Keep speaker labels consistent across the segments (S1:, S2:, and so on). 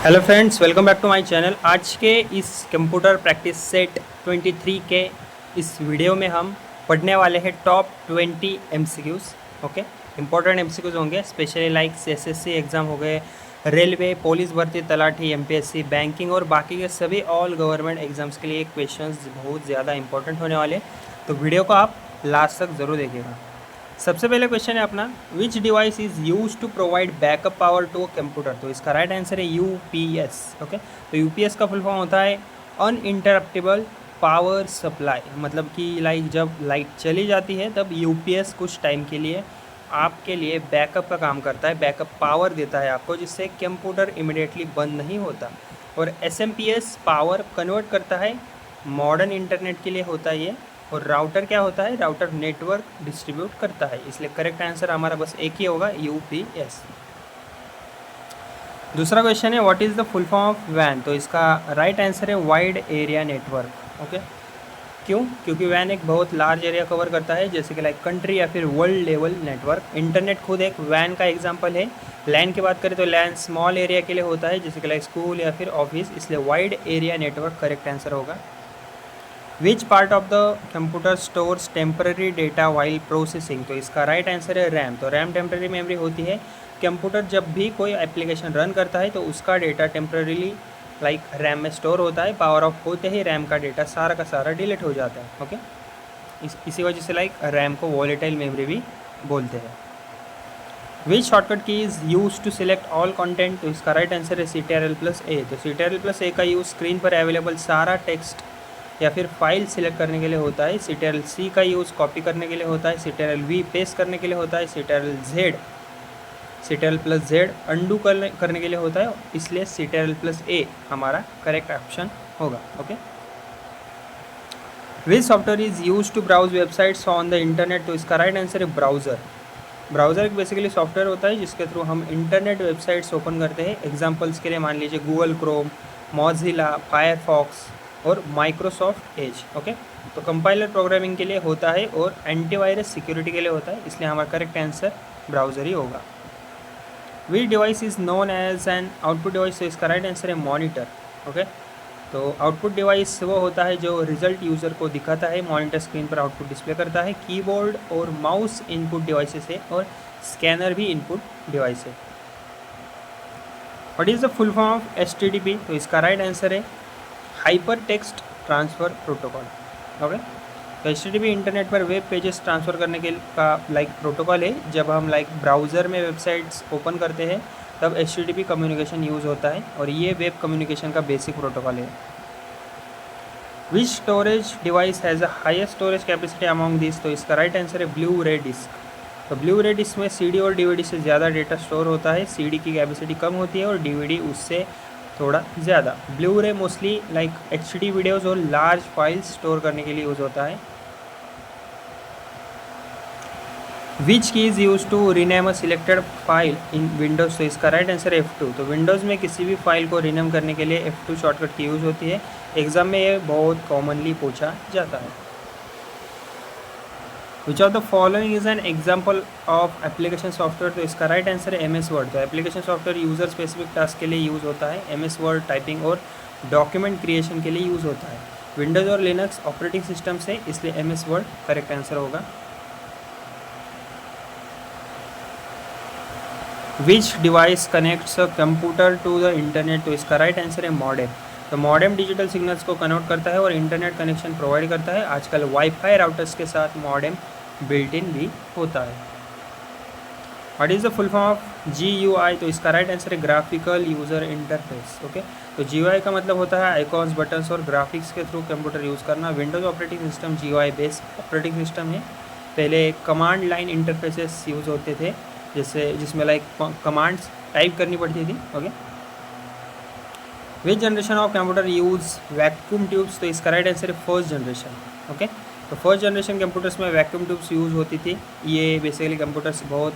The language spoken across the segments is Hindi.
S1: Hello friends, welcome back to my channel. आज के इस कंप्यूटर प्रैक्टिस सेट 23 के इस वीडियो में हम पढ़ने वाले हैं top 20 MCQs. Okay, important MCQs होंगे, स्पेशली लाइक एसएससी एग्ज़ाम हो गए, रेलवे, पुलिस भर्ती, तलाठी, एमपीएससी, बैंकिंग और बाकी के सभी ऑल गवर्नमेंट एग्जाम्स के लिए क्वेश्चंस बहुत ज़्यादा इंपॉर्टेंट होने वाले। तो वीडियो को आप लास्ट तक ज़रूर देखिएगा। सबसे पहले क्वेश्चन है अपना, which device is use to provide backup power to computer. तो इसका राइट आंसर है यूपीएस। ओके, तो यूपीएस का फुल फॉर्म होता है अनइंटरप्टेबल पावर सप्लाई। मतलब कि लाइक जब लाइट चली जाती है तब यूपीएस कुछ टाइम के लिए आपके लिए बैकअप का काम करता है, बैकअप पावर देता है आपको, जिससे कंप्यूटर इमिडिएटली बंद नहीं होता। और एसएमपीएस पावर कन्वर्ट करता है, मॉडर्न इंटरनेट के लिए होता है ये। और राउटर क्या होता है, राउटर नेटवर्क डिस्ट्रीब्यूट करता है। इसलिए करेक्ट आंसर हमारा बस एक ही होगा, यूपीएस। दूसरा क्वेश्चन है, what is the full form of वैन। तो इसका राइट आंसर है वाइड एरिया नेटवर्क। ओके, क्यों? क्योंकि वैन एक बहुत लार्ज एरिया कवर करता है, जैसे कि लाइक कंट्री या फिर वर्ल्ड लेवल नेटवर्क। इंटरनेट खुद एक वैन का एग्जाम्पल है। लैन की बात करें तो लैन स्मॉल एरिया के लिए होता है, जैसे कि लाइक स्कूल या फिर ऑफिस। इसलिए wide area network correct answer होगा। Which part of the computer stores temporary data while processing. तो इसका राइट आंसर है रैम। तो रैम टेम्पररी मेमोरी होती है। कंप्यूटर जब भी कोई एप्लीकेशन रन करता है तो उसका डेटा टेम्पररीली लाइक रैम में स्टोर होता है। पावर ऑफ होते ही रैम का डेटा सारा का सारा डिलीट हो जाता है। ओके, इसी वजह से लाइक रैम को वॉलेटाइल मेमोरी भी बोलते हैं। Which shortcut key is use to select all content. तो इसका राइट आंसर है CTRL+A। तो CTRL+A का यूज़ स्क्रीन पर अवेलेबल सारा टेक्स्ट या फिर फाइल सिलेक्ट करने के लिए होता है। CTRL+C का यूज़ कॉपी करने के लिए होता है। CTRL+V पेस्ट करने के लिए होता है। CTRL+Z अंडू करने के लिए होता है। इसलिए CTRL+A हमारा करेक्ट ऑप्शन होगा। Okay, which software is use to browse websites on the internet. तो इसका राइट आंसर है ब्राउज़र। ब्राउज़र एक बेसिकली सॉफ्टवेयर होता है जिसके थ्रू हम इंटरनेट वेबसाइट्स ओपन करते हैं। एग्जांपल्स के लिए मान लीजिए गूगल क्रोम, मोज़िला, फायरफॉक्स और माइक्रोसॉफ्ट एज। ओके, तो कंपाइलर प्रोग्रामिंग के लिए होता है और एंटीवायरस सिक्योरिटी के लिए होता है। इसलिए हमारा करेक्ट आंसर ब्राउज़र ही होगा। Which device is known as an output device. तो इसका राइट आंसर है मॉनिटर। ओके, तो आउटपुट डिवाइस वो होता है जो रिजल्ट यूज़र को दिखाता है, मॉनिटर स्क्रीन पर आउटपुट डिस्प्ले करता है। कीबोर्ड और माउस इनपुट डिवाइसेस है और स्कैनर भी इनपुट डिवाइस है। What is the full form of HTTP। तो इसका राइट आंसर है hyper text transfer protocol. Okay, तो HTTP इंटरनेट पर वेब पेजेस ट्रांसफ़र करने के का लाइक प्रोटोकॉल है। जब हम लाइक ब्राउज़र में वेबसाइट्स ओपन करते हैं तब HTTP कम्युनिकेशन यूज़ होता है और ये वेब कम्युनिकेशन का बेसिक प्रोटोकॉल है। Which storage device has a highest storage capacity among this. तो इसका राइट आंसर है ब्लू रे डिस्क। तो ब्लू रे डिस्क में CD और DVD से ज़्यादा डेटा स्टोर होता है। CD की कैपेसिटी कम होती है और DVD उससे थोड़ा ज़्यादा। Blue ray mostly like HD videos और लार्ज फाइल्स स्टोर करने के लिए यूज़ होता है। Which key is use to rename a selected file in Windows. तो इसका राइट आंसर है F2। तो विंडोज़ में किसी भी फाइल को रीनेम करने के लिए F2 शॉर्टकट की यूज़ होती है। एग्जाम में ये बहुत कॉमनली पूछा जाता है। Which of the following is an example of application software. तो इसका राइट आंसर है MS वर्ड। तो application software user specific task के लिए यूज़ होता है। MS वर्ड टाइपिंग और डॉक्यूमेंट क्रिएशन के लिए यूज़ होता है। विंडोज़ और लिनक्स ऑपरेटिंग सिस्टम से, इसलिए MS वर्ड करेक्ट आंसर होगा। Which device connects a computer to the internet. तो इसका राइट आंसर है मॉडेम। तो मॉडेम डिजिटल सिग्नल्स को कन्वर्ट करता है और इंटरनेट कनेक्शन प्रोवाइड करता है। आजकल वाईफाई राउटर्स के साथ मॉडेम बिल्ट इन भी होता है। What is the full form of GUI। तो इसका राइट आंसर है ग्राफिकल यूज़र इंटरफेस। ओके, तो GUI का मतलब होता है आइकॉन्स, बटन्स और ग्राफिक्स के थ्रू कंप्यूटर यूज़ करना। Windows operating system GUI based operating system है। पहले कमांड लाइन इंटरफेसेस यूज़ होते थे, जैसे जिसमें लाइक कमांड्स टाइप करनी पड़ती थी। Okay, which generation of computer use vacuum tubes. तो इसका राइट आंसर है फर्स्ट जनरेशन। ओके, तो फर्स्ट जनरेशन कंप्यूटर्स में वैक्यूम ट्यूब्स यूज़ होती थी। ये बेसिकली कंप्यूटर्स बहुत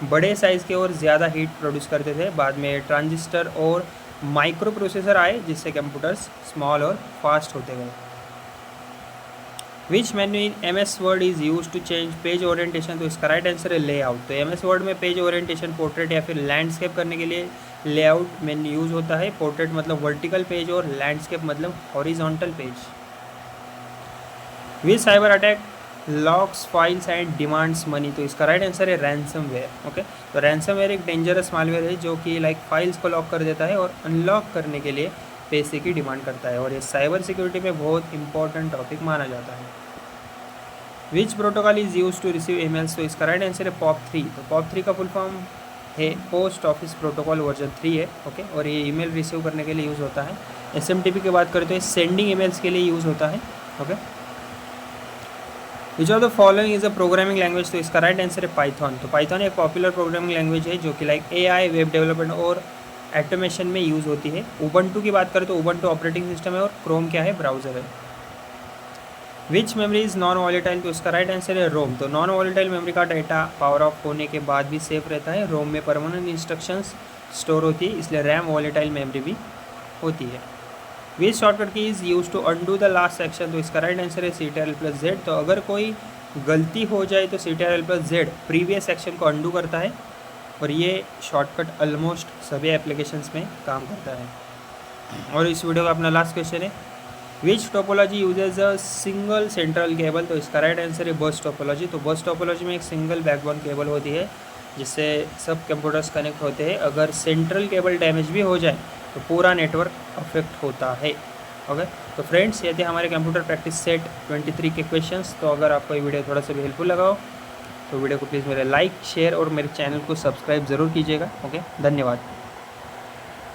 S1: बड़े साइज़ के और ज़्यादा हीट प्रोड्यूस करते थे। बाद में ट्रांजिस्टर और माइक्रो प्रोसेसर आए जिससे कंप्यूटर्स स्मॉल और फास्ट होते गए। Which menu in MS word is use to change page orientation. तो इसका राइट आंसर है लेआउट। तो MS वर्ड में पेज ओरिएंटेशन, पोर्ट्रेट या फिर लैंडस्केप करने के लिए लेआउट में यूज़ होता है। पोर्ट्रेट मतलब वर्टिकल पेज और लैंडस्केप मतलब horizontal page. Which cyber attack locks files and demands money, तो इसका राइट आंसर है रैंसमवेयर। ओके, तो रैंसमवेयर एक डेंजरस मालवेयर है जो कि लाइक फाइल्स को लॉक कर देता है और अनलॉक करने के लिए पैसे की डिमांड करता है, और ये साइबर सिक्योरिटी में बहुत इंपॉर्टेंट टॉपिक माना जाता है। Which protocol is use to receive emails, तो इसका राइट आंसर है POP3। तो POP3 का फुल फॉर्म है पोस्ट ऑफिस प्रोटोकॉल वर्जन 3 है। ओके, और ये ईमेल रिसीव करने के लिए यूज़ होता है। SMTP की बात करें तो ये सेंडिंग ईमेल्स के लिए यूज़ होता है। Okay, which of the following is a programming language, तो इसका राइट आंसर है पाइथन। तो पाइथन एक पॉपुलर प्रोग्रामिंग लैंग्वेज है जो कि लाइक AI, वेब डेवलपमेंट और ऑटोमेशन में यूज़ होती है। उबंटू की बात करें तो उबंटू ऑपरेटिंग सिस्टम है और क्रोम क्या है, ब्राउज़र है। विच मेमोरी इज़ नॉन वॉलेटाइल, तो इसका राइट आंसर है रोम। तो नॉन वॉलेटाइल मेमोरी का डाटा पावर ऑफ होने के बाद भी सेफ रहता है। रोम में परमानेंट इंस्ट्रक्शंस स्टोर होती है, इसलिए रैम वॉलेटाइल मेमोरी भी होती है। Which shortcut key is use to undo the last section, तो इसका राइट आंसर है CTRL+Z। तो अगर कोई गलती हो जाए तो CTRL+Z प्रीवियस सेक्शन को अंडू करता है, और ये शॉर्टकट ऑलमोस्ट सभी एप्लीकेशंस में काम करता है। और इस वीडियो का अपना लास्ट क्वेश्चन है, which topology uses a single central cable, तो इसका राइट आंसर है बस टोपोलॉजी। तो बस टोपोलॉजी में एक सिंगल बैकबोन केबल होती है जिससे सब कंप्यूटर्स कनेक्ट होते हैं। अगर सेंट्रल केबल डैमेज भी हो जाए तो पूरा नेटवर्क अफेक्ट होता है। ओके, तो फ्रेंड्स ये थे हमारे कंप्यूटर प्रैक्टिस सेट 23 के क्वेश्चंस। तो अगर आपको ये वीडियो थोड़ा सा भी हेल्पफुल लगा हो तो वीडियो को प्लीज़ मेरे लाइक, शेयर और मेरे चैनल को सब्सक्राइब ज़रूर कीजिएगा। ओके, धन्यवाद।